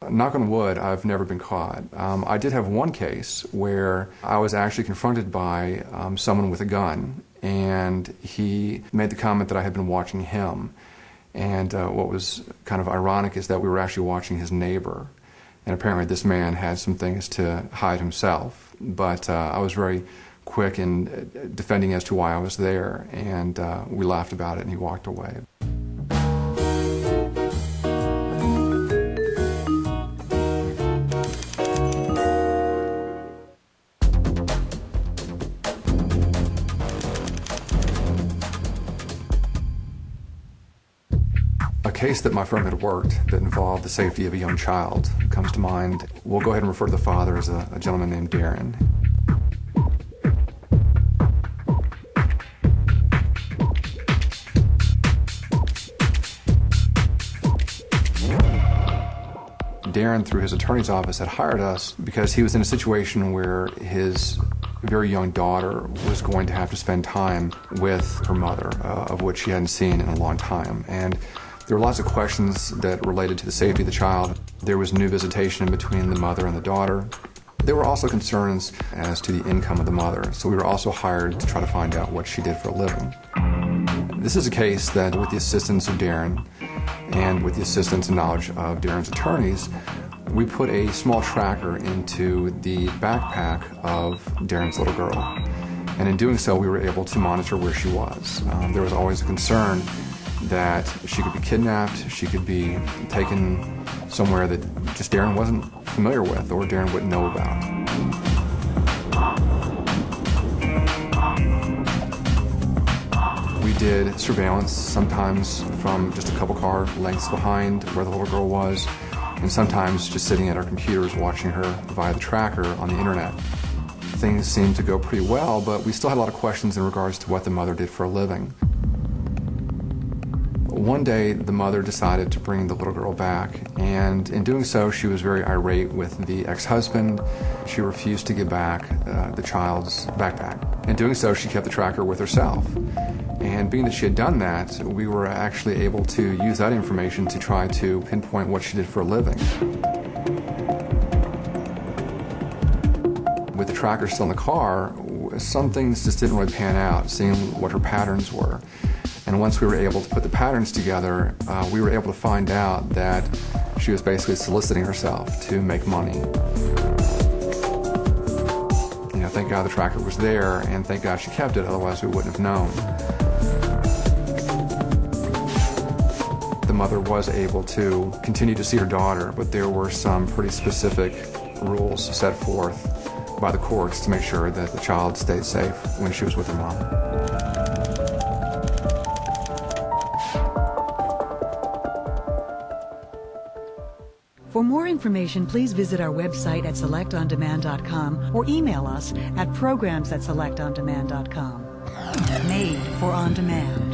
Knock on wood, I've never been caught. I did have one case where I was actually confronted by someone with a gun, and he made the comment that I had been watching him. And what was kind of ironic is that we were actually watching his neighbor. And apparently this man had some things to hide himself. But I was very quick in defending as to why I was there, and we laughed about it, and he walked away. A case that my firm had worked that involved the safety of a young child comes to mind. We'll go ahead and refer to the father as a gentleman named Darren. Darren, through his attorney's office, had hired us because he was in a situation where his very young daughter was going to have to spend time with her mother, of which she hadn't seen in a long time. And there were lots of questions that related to the safety of the child. There was new visitation between the mother and the daughter. There were also concerns as to the income of the mother, so we were also hired to try to find out what she did for a living. This is a case that, with the assistance of Darren and with the assistance and knowledge of Darren's attorneys, we put a small tracker into the backpack of Darren's little girl. And in doing so, we were able to monitor where she was. There was always a concern that she could be kidnapped, she could be taken somewhere that just Darren wasn't familiar with or Darren wouldn't know about. We did surveillance, sometimes from just a couple car lengths behind where the little girl was, and sometimes just sitting at our computers watching her via the tracker on the internet. Things seemed to go pretty well, but we still had a lot of questions in regards to what the mother did for a living. One day, the mother decided to bring the little girl back, and in doing so, she was very irate with the ex-husband. She refused to give back the child's backpack. In doing so, she kept the tracker with herself. And being that she had done that, we were actually able to use that information to try to pinpoint what she did for a living. With the tracker still in the car, some things just didn't really pan out, seeing what her patterns were. And once we were able to put the patterns together, we were able to find out that she was basically soliciting herself to make money. You know, thank God the tracker was there, and thank God she kept it, otherwise we wouldn't have known. The mother was able to continue to see her daughter, but there were some pretty specific rules set forth by the courts to make sure that the child stayed safe when she was with her mom. For more information, please visit our website at selectondemand.com or email us at programs@selectondemand.com. Made for On Demand.